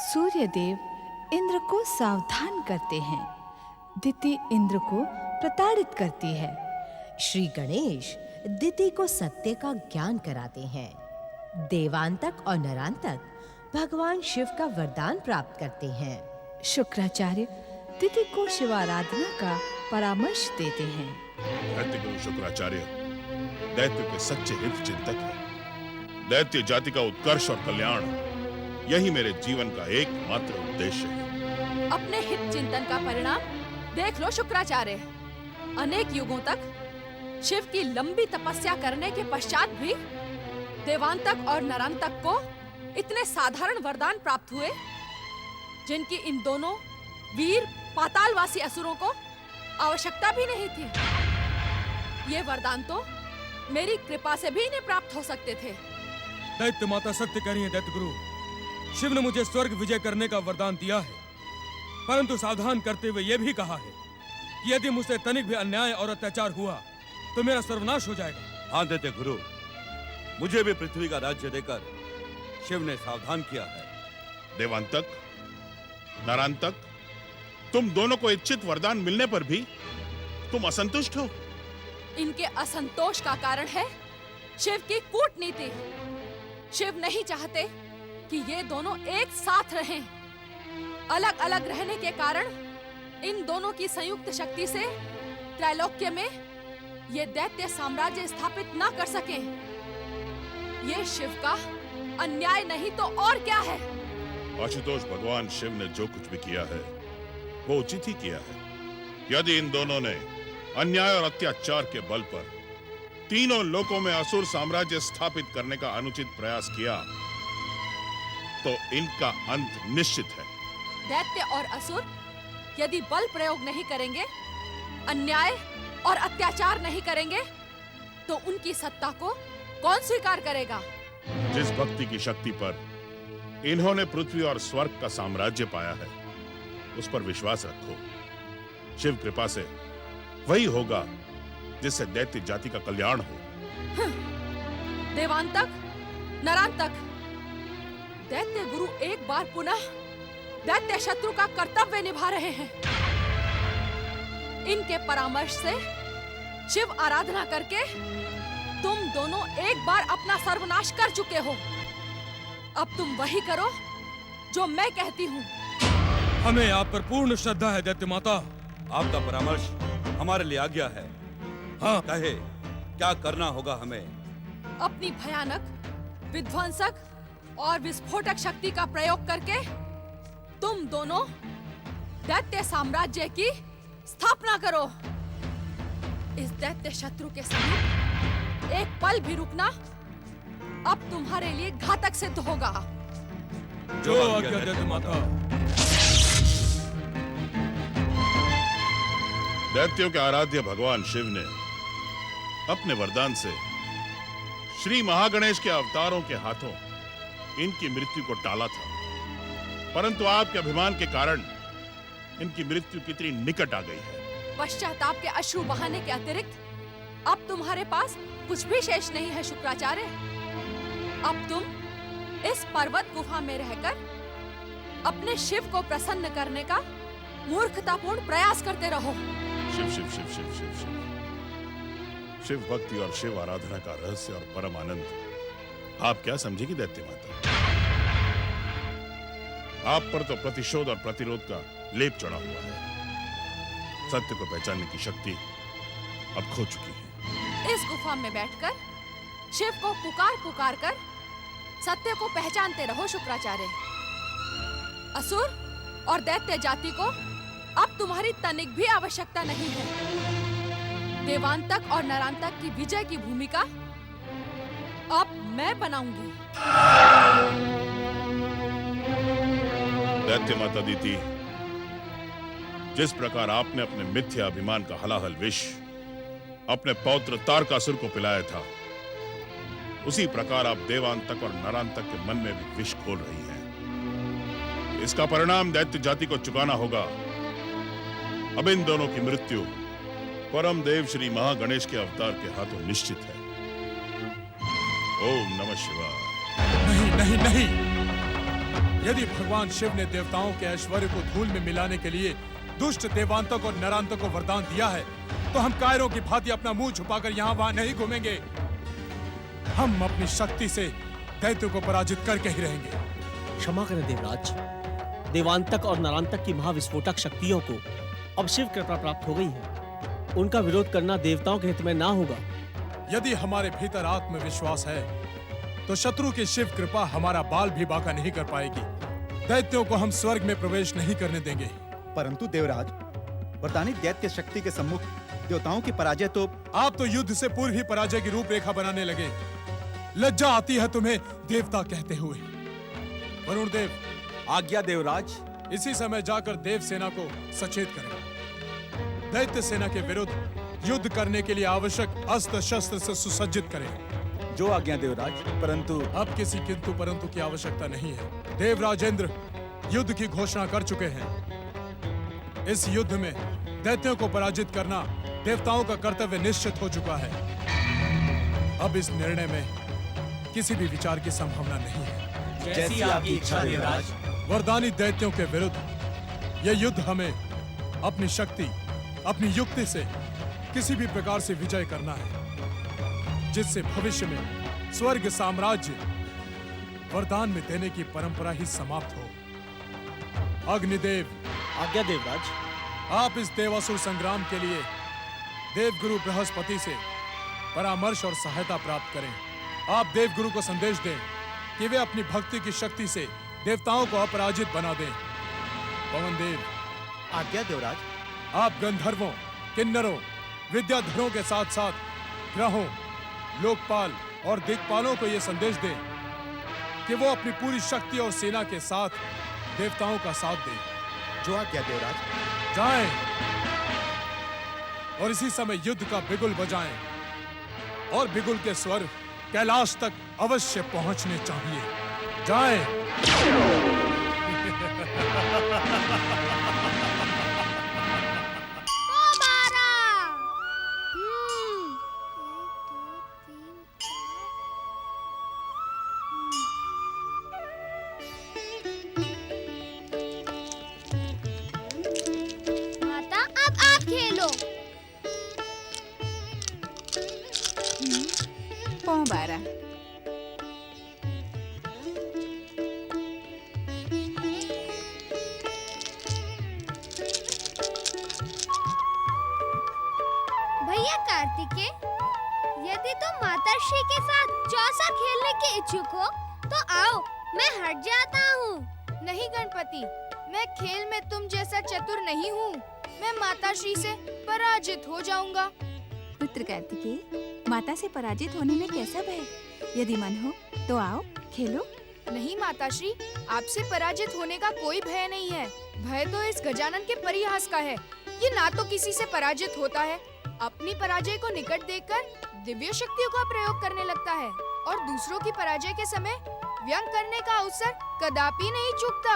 सूर्यदेव इंद्र को सावधान करते हैं। दिति इंद्र को प्रताड़ित करती है। श्री गणेश दिति को सत्य का ज्ञान कराते हैं। देवांतक और नरांतक भगवान शिव का वरदान प्राप्त करते हैं। शुक्राचार्य दिति को शिवाराधना का परामर्श देते हैं। दैत्य गुरु शुक्राचार्य दैत्य के सच्चे हित चिंतक हैं। दैत्य जाति का उत्कर्ष और कल्याण यही मेरे जीवन का एकमात्र उद्देश्य है। अपने हित चिंतन का परिणाम देख लो शुक्राचार्य। अनेक युगों तक शिव की लंबी तपस्या करने के पश्चात भी देवांतक और नरांतक को इतने साधारण वरदान प्राप्त हुए, जिनकी इन दोनों वीर पातालवासी असुरों को आवश्यकता भी नहीं थी। ये वरदान तो मेरी कृपा से भी इन्हें प्राप्त हो सकते थे। दैत्य माता सत्य कह रही है दैत्य गुरु। शिव ने मुझे स्वर्ग विजय करने का वरदान दिया है, परंतु सावधान करते हुए यह भी कहा है कि यदि मुझसे तनिक भी अन्याय और अत्याचार हुआ तो मेरा सर्वनाश हो जाएगा। हाँ दैत्य गुरु, मुझे भी पृथ्वी का राज्य देकर शिव ने सावधान किया है। देवांतक, नरांतक, तुम दोनों को इच्छित वरदान मिलने पर भी तुम असंतुष्ट हो। इनके असंतोष का कारण है शिव की कूटनीति। शिव नहीं चाहते कि ये दोनों एक साथ रहें। अलग अलग रहने के कारण इन दोनों की संयुक्त शक्ति से त्रैलोक्य में ये दैत्य साम्राज्य स्थापित ना कर सकें। ये शिव का अन्याय नहीं तो और क्या है? आशुतोष, भगवान शिव ने जो कुछ भी किया है वो उचित ही किया है। यदि इन दोनों ने अन्याय और अत्याचार के बल पर तीनों लोकों में असुर साम्राज्य स्थापित करने का अनुचित प्रयास किया तो इनका अंत निश्चित है। दैत्य और असुर यदि बल प्रयोग नहीं करेंगे, अन्याय और अत्याचार नहीं करेंगे, तो उनकी सत्ता को कौन स्वीकार करेगा? जिस भक्ति की शक्ति पर इन्होंने पृथ्वी और स्वर्ग का साम्राज्य पाया है, उस पर विश्वास रखो। शिव कृपा से वही होगा जिससे दैत्य जाति का कल्याण हो। देवांतक, नरांतक, दैत्य गुरु एक बार पुनः दैत्य शत्रु का कर्तव्य निभा रहे हैं। इनके परामर्श से शिव आराधना करके तुम दोनों एक बार अपना सर्वनाश कर चुके हो। अब तुम वही करो जो मैं कहती हूँ। हमें आप पर पूर्ण श्रद्धा है दैत्य माता। आपका परामर्श हमारे लिए आज्ञा है। हाँ, कहे क्या करना होगा हमें? अपनी भयानक, विध्वंसक और विस्फोटक शक्ति का प्रयोग करके तुम दोनों दैत्य साम्राज्य की स्थापना करो। इस दैत्य शत्रु के समीप एक पल भी रुकना अब तुम्हारे लिए घातक सिद्ध होगा। जो आज्ञा दैत्य माता। दैत्यों के आराध्य भगवान शिव ने अपने वरदान से श्री महागणेश के अवतारों के हाथों इनकी मृत्यु को टाला था, परंतु आपके अभिमान के कारण इनकी मृत्यु कितनी निकट आ गई है। पश्चाताप के अश्रु बहाने के अतिरिक्त अब तुम्हारे पास कुछ भी शेष नहीं है शुक्राचार्य। अब तुम इस पर्वत गुफा में रहकर अपने शिव को प्रसन्न करने का मूर्खतापूर्ण प्रयास करते रहो। शिव शिव शिव शिव शिव शिव शिव भक्ति और शिव आराधना का रहस्य और परम आनंद आप क्या समझेगी दैत्य माता? आप पर तो प्रतिशोध और प्रतिरोध का लेप चढ़ा हुआ है। सत्य को पहचानने की शक्ति अब खो चुकी है। इस गुफा में बैठकर शिव को पुकार पुकार कर सत्य को पहचानते रहो शुक्राचार्य। असुर और दैत्य जाति को अब तुम्हारी तनिक भी आवश्यकता नहीं है। देवांतक और नरांतक की विजय की भूमिका अब मैं बनाऊंगी। दैत्य माता दीति, जिस प्रकार आपने अपने मिथ्या अभिमान का हलाहल विष अपने पौत्र तारकासुर को पिलाया था, उसी प्रकार आप देवांतक और नरांतक के मन में भी विष खोल रही हैं। इसका परिणाम दैत्य जाति को चुकाना होगा। अब इन दोनों की मृत्यु परम देव श्री महागणेश के अवतार के हाथों निश्चित है। ओम नमः शिवाय। नहीं नहीं नहीं, यदि भगवान शिव ने देवताओं के ऐश्वर्य को धूल में मिलाने के लिए दुष्ट देवांतक और नरांतक को वरदान दिया है, तो हम कायरों की भांति अपना मुंह छुपाकर यहाँ वहां नहीं घूमेंगे। हम अपनी शक्ति से दैत्यों को पराजित करके ही रहेंगे। क्षमा करें देवराज, देवांतक और नरांतक की महाविस्फोटक शक्तियों को अब शिव कृपा प्राप्त हो गई है। उनका विरोध करना देवताओं के हित में ना होगा। यदि हमारे भीतर आत्मविश्वास है तो शत्रु की शिव कृपा हमारा बाल भी बांका नहीं कर पाएगी। दैत्यों को हम स्वर्ग में प्रवेश नहीं करने देंगे। परंतु देवराज, वरदानी दैत्य शक्ति के सम्मुख देवताओं की पराजय तो... आप तो युद्ध से पूर्व ही पराजय की रूपरेखा बनाने लगे। लज्जा आती है तुम्हें देवता कहते हुए। वरुण देव, आज्ञा देवराज। इसी समय जाकर देव सेना को सचेत करें। दैत्य सेना के विरुद्ध युद्ध करने के लिए आवश्यक अस्त्र शस्त्र से सुसज्जित करें। जो आज्ञा देवराज, परंतु... अब किसी किंतु परंतु की आवश्यकता नहीं है। देवराजेंद्र युद्ध की घोषणा कर चुके हैं। इस युद्ध में दैत्यों को पराजित करना देवताओं का कर्तव्य निश्चित हो चुका है। अब इस निर्णय में किसी भी विचार की संभावना नहीं है। जैसी आपकी इच्छा देवराज। वरदानी दैत्यों के विरुद्ध यह युद्ध हमें अपनी शक्ति, अपनी युक्ति से किसी भी प्रकार से विजय करना है, जिससे भविष्य में स्वर्ग साम्राज्य वरदान में देने की परंपरा ही समाप्त हो। अग्निदेव, आज्ञा देवराज। आप इस देवासुर संग्राम के लिए देवगुरु बृहस्पति से परामर्श और सहायता प्राप्त करें। आप देवगुरु को संदेश दें कि वे अपनी भक्ति की शक्ति से देवताओं को अपराजित बना दें। पवन देव, आज्ञा देवराज। आप गंधर्वों, किन्नरों, विद्याधरों के साथ साथ ग्रहों, लोकपाल और दिक्पालों को यह संदेश दें कि वो अपनी पूरी शक्ति और सेना के साथ देवताओं का साथ दें। जो आज्ञा देवराज। जाएं और इसी समय युद्ध का बिगुल बजाएं और बिगुल के स्वर कैलाश तक अवश्य पहुंचने चाहिए। जाएं। माता, अब आप खेलो। पौ 12। भैया कार्तिकेय, यदि तुम माताश्री के साथ चौसर खेलने के इच्छुक हो तो आओ, मैं हट जाता हूँ। नहीं गणपति, मैं खेल में तुम जैसा चतुर नहीं हूँ। मैं माताश्री से पराजित हो जाऊंगा। पुत्र कार्तिकेय, माता से पराजित होने में कैसा भय? यदि मन हो तो आओ, खेलो। नहीं माताश्री, आपसे पराजित होने का कोई भय नहीं है। भय तो इस गजानन के परिहास का है। ये ना तो किसी से पराजित होता है, अपनी पराजय को निकट देखकर दिव्य शक्तियों का प्रयोग करने लगता है और दूसरों की पराजय के समय व्यंग करने का अवसर कदापि नहीं चूकता।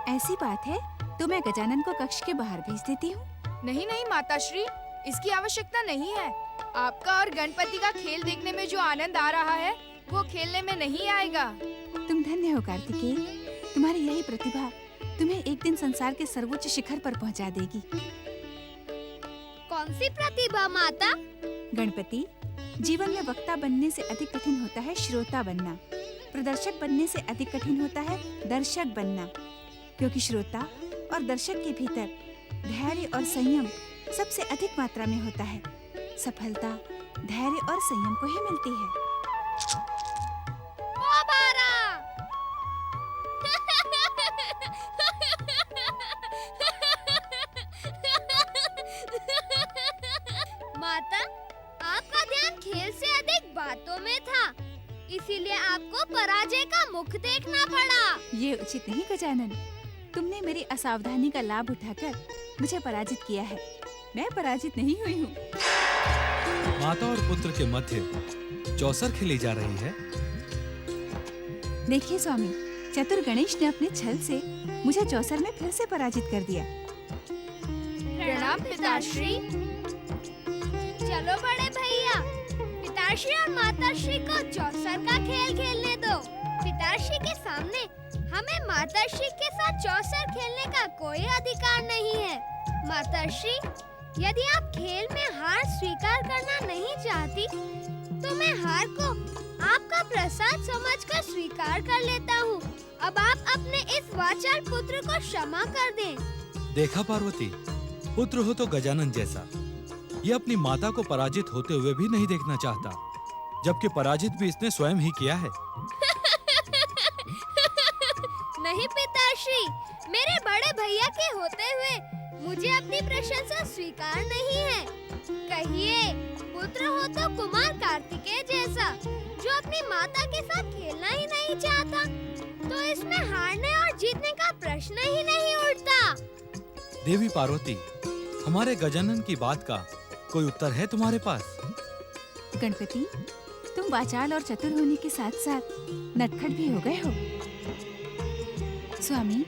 ऐसी बात है तो मैं गजानन को कक्ष के बाहर भेज देती हूँ। नहीं नहीं माताश्री, इसकी आवश्यकता नहीं है। आपका और गणपति का खेल देखने में जो आनंद आ रहा है वो खेलने में नहीं आएगा। तुम धन्य हो कार्तिकेय, तुम्हारी यही प्रतिभा तुम्हें एक दिन संसार के सर्वोच्च शिखर पर पहुंचा देगी। कौन सी प्रतिभा माता? गणपति, जीवन में वक्ता बनने से अधिक कठिन होता है श्रोता बनना। प्रदर्शक बनने से अधिक कठिन होता है दर्शक बनना, क्योंकि श्रोता और दर्शक के भीतर धैर्य और संयम सबसे अधिक मात्रा में होता है। सफलता धैर्य और संयम को ही मिलती है। माता, आपका ध्यान खेल से अधिक बातों में था, इसीलिए आपको पराजय का मुख देखना पड़ा। ये उचित नहीं गजानन, तुमने मेरी असावधानी का लाभ उठाकर मुझे पराजित किया है। मैं पराजित नहीं हुई हूँ। माता और पुत्र के मध्य चौसर खेली जा रही है। देखिए स्वामी, चतुर गणेश ने अपने छल से मुझे चौसर में फिर से पराजित कर दिया। प्रणाम पिताश्री। चलो बड़े भैया, पिताश्री और माताश्री को चौसर का खेल खेलने दो। पिताश्री के सामने हमें माताश्री के साथ चौसर खेलने का कोई अधिकार नहीं है। माताश्री, यदि आप खेल में हार स्वीकार करना नहीं चाहती, तो मैं हार को आपका प्रसाद समझकर स्वीकार कर लेता हूँ। अब आप अपने इस वाचाल पुत्र को क्षमा कर दें। देखा पार्वती, पुत्र हो तो गजानन जैसा, ये अपनी माता को पराजित होते हुए भी नहीं देखना चाहता, जबकि पराजित भी इसने स्वयं ही किया है। नहीं पिताश्री, मेरे बड़े भैया के होते हुए मुझे अपनी प्रशंसा स्वीकार नहीं है। कहिए, पुत्र हो तो कुमार कार्तिकेय जैसा, जो अपनी माता के साथ खेलना ही नहीं चाहता, तो इसमें हारने और जीतने का प्रश्न ही नहीं उठता। देवी पार्वती, हमारे गजानन की बात का कोई उत्तर है तुम्हारे पास? गणपति, तुम वाचाल और चतुर होने के साथ साथ नटखट भी हो गए हो। स्वामी,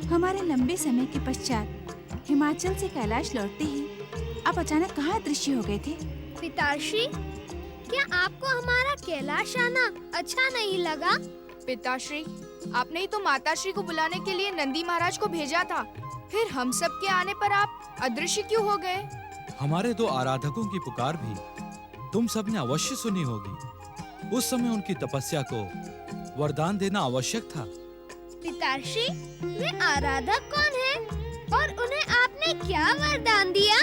हमारे लंबे समय के पश्चात हिमाचल से कैलाश लौटते ही आप अचानक कहाँ दृश्य हो गए थे? पिताश्री, क्या आपको हमारा कैलाश आना अच्छा नहीं लगा? पिताश्री, आपने ही तो माताश्री को बुलाने के लिए नंदी महाराज को भेजा था। फिर हम सब के आने पर आप अदृश्य क्यों हो गए? हमारे दो आराधकों की पुकार भी तुम सब ने अवश्य सुनी होगी। उस समय उनकी तपस्या को वरदान देना आवश्यक था। पिताश्री, वे आराधक कौन हैं? और उन्हें आपने क्या वरदान दिया?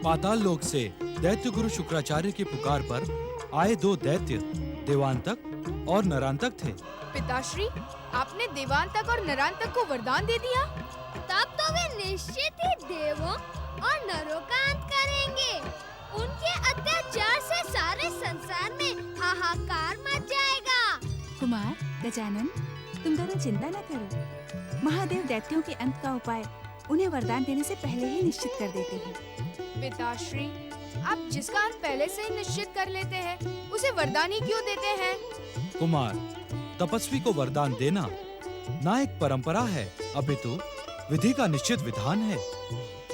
पाताल लोक से दैत्य गुरु शुक्राचार्य की पुकार पर आए दो दैत्य देवांतक और नरांतक थे। पिताश्री, आपने देवांतक और नरांतक को वरदान दे दिया? तब तो वे निश्चित ही देवों और नरों का अंत करेंगे। उनके अत्याचार से सारे संसार में हाहाकार मच जाएगा। कुमार, गजानन, तुम दोनों चिंता न करो। महादेव दैत्यों के अंत का उपाय उन्हें वरदान देने से पहले ही निश्चित कर देते हैं। पिताश्री, आप जिसका अंत पहले से ही निश्चित कर लेते हैं, उसे वरदान ही क्यों देते हैं? कुमार, तपस्वी को वरदान देना ना एक परंपरा है, अपितु विधि का निश्चित विधान है।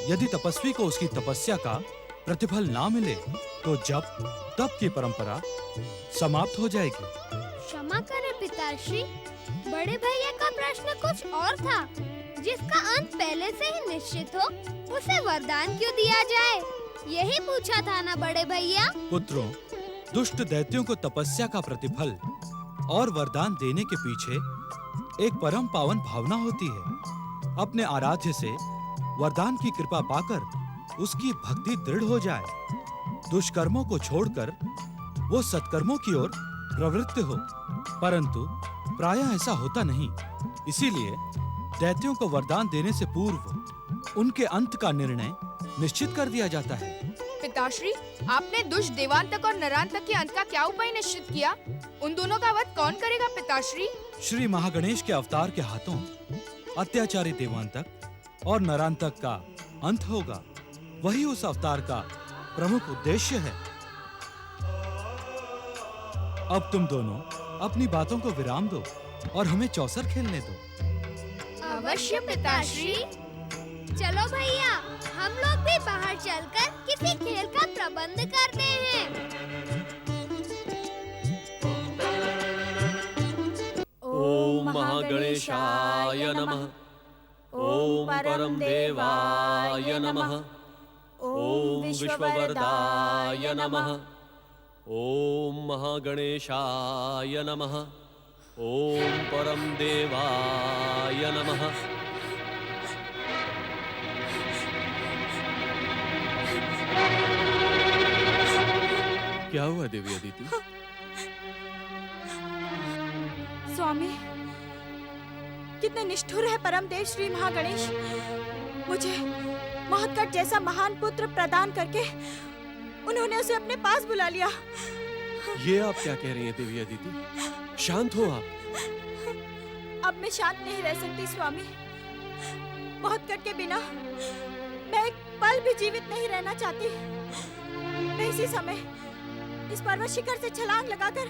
यदि तपस्वी को उसकी तपस्या का प्रतिफल ना मिले, तो जप तप की परंपरा समाप्त हो जाएगी। क्षमा करें पिताश्री, बड़े भैया का प्रश्न कुछ और था। जिसका अंत पहले से ही निश्चित हो, उसे वरदान क्यों दिया जाए, यही पूछा था ना बड़े भैया? पुत्रों, दुष्ट दैत्यों को तपस्या का प्रतिफल और वरदान देने के पीछे एक परम पावन भावना होती है। अपने आराध्य से वरदान की कृपा पाकर उसकी भक्ति दृढ़ हो जाए, दुष्कर्मों को छोड़कर वो सत्कर्मों की ओर प्रवृत्त हो। परंतु प्रायः ऐसा होता नहीं। इसीलिए दैत्यों को वरदान देने से पूर्व उनके अंत का निर्णय निश्चित कर दिया जाता है। पिताश्री, आपने दुष्ट देवांतक और नरांतक के अंत का क्या उपाय निश्चित किया? उन दोनों का वध कौन करेगा पिताश्री? श्री महागणेश के अवतार के हाथों अत्याचारी देवांतक और नरांतक का अंत होगा। वही उस अवतार का प्रमुख उद्देश्य है। अब तुम दोनों अपनी बातों को विराम दो और हमें चौसर खेलने दो। अवश्य पिताश्री। चलो भैया, हम लोग भी बाहर चलकर किसी खेल का प्रबंध करते हैं। ओम महागणेशाय नमः। ओम परम देवाय नमः। ओम विश्ववरदाय नमः। ओम महागणेशाय नमः। ओम परम देवाय नमः। क्या हुआ देवी अदिति? स्वामी, कितने निष्ठुर है परमदेव श्री महागणेश। मुझे महत्कट जैसा महान पुत्र प्रदान करके उन्होंने उसे अपने पास बुला लिया। ये आप क्या कह रही हैं देवी अदिति? शांत हो आप। अब मैं शांत नहीं रह सकती स्वामी। महत्कट के बिना मैं एक पल भी जीवित नहीं रहना चाहती। मैं इसी समय इस पर्वत शिखर से छलांग लगाकर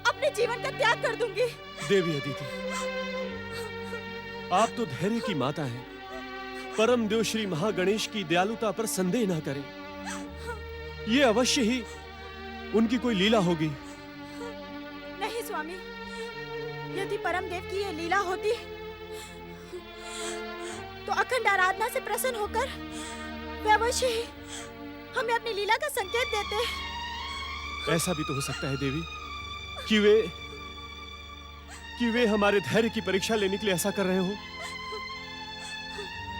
अपने जीवन का त्याग कर दूंगी। देवी अदिति, आप तो धैर्य की माता हैं। परम देव श्री महागणेश की दयालुता पर संदेह न करें। ये अवश्य ही उनकी कोई लीला होगी। नहीं स्वामी, यदि परमदेव की ये लीला होती तो अखंड आराधना से प्रसन्न होकर वे अवश्य ही हमें अपनी लीला का संकेत देते। ऐसा भी तो हो सकता है देवी कि वे हमारे धैर्य की परीक्षा लेने के लिए ऐसा कर रहे हो।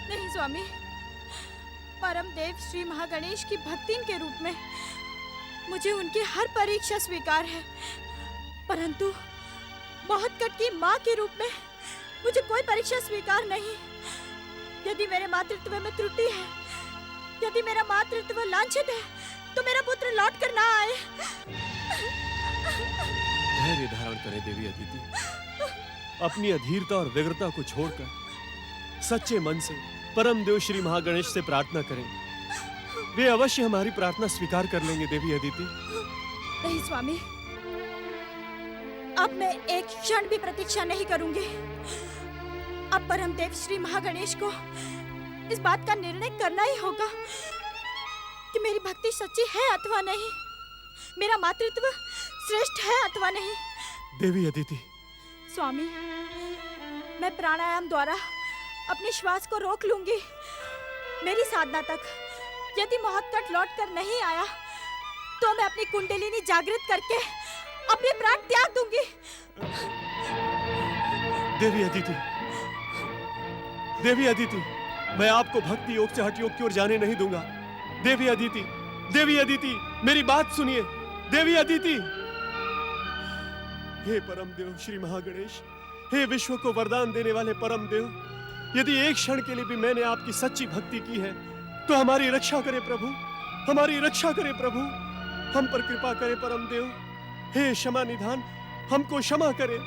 नहीं स्वामी, परमदेव श्री महागणेश की भक्तिन के रूप में मुझे उनकी हर परीक्षा स्वीकार है, परंतु मोहतकट की माँ के रूप में मुझे कोई परीक्षा स्वीकार नहीं। यदि मेरे मातृत्व में त्रुटि है, यदि मेरा मातृत्व लांछित है, तो मेरा पुत्र लौट कर ना आए। धैर्य धारण करें देवी अदिति। अपनी अधीरता और व्यग्रता को छोड़कर सच्चे मन से परमदेव श्री महागणेश से प्रार्थना करें। वे अवश्य हमारी प्रार्थना स्वीकार कर लेंगे देवी अदिति। नहीं स्वामी, अब मैं एक क्षण भी प्रतीक्षा नहीं करूंगी। अब परमदेव श्री महागणेश को इस बात का निर्णय करना ही होगा कि मेरी भक्ति सच्ची है अथवा नहीं, मेरा मातृत्व श्रेष्ठ है अथवा नहीं। देवी अदिति, स्वामी, मैं प्राणायाम द्वारा अपने श्वास को रोक लूंगी। मेरी साधना तक यदि मोहतकट लौट कर नहीं आया तो मैं अपनी कुंडलिनी जागृत करके अपने प्राण त्याग दूंगी। देवी अदिति, देवी अदिति, मैं आपको भक्ति योग से हठ योग की ओर जाने नहीं दूंगा। देवी अदिति, देवी अदिति, मेरी बात सुनिए। देवी अदिति, हे परमदेव श्री महागणेश, हे विश्व को वरदान देने वाले परमदेव, यदि एक क्षण के लिए भी मैंने आपकी सच्ची भक्ति की है तो हमारी रक्षा करे प्रभु, हमारी रक्षा करे प्रभु, हम पर कृपा करे परमदेव। हे क्षमा निधान, हमको क्षमा करे।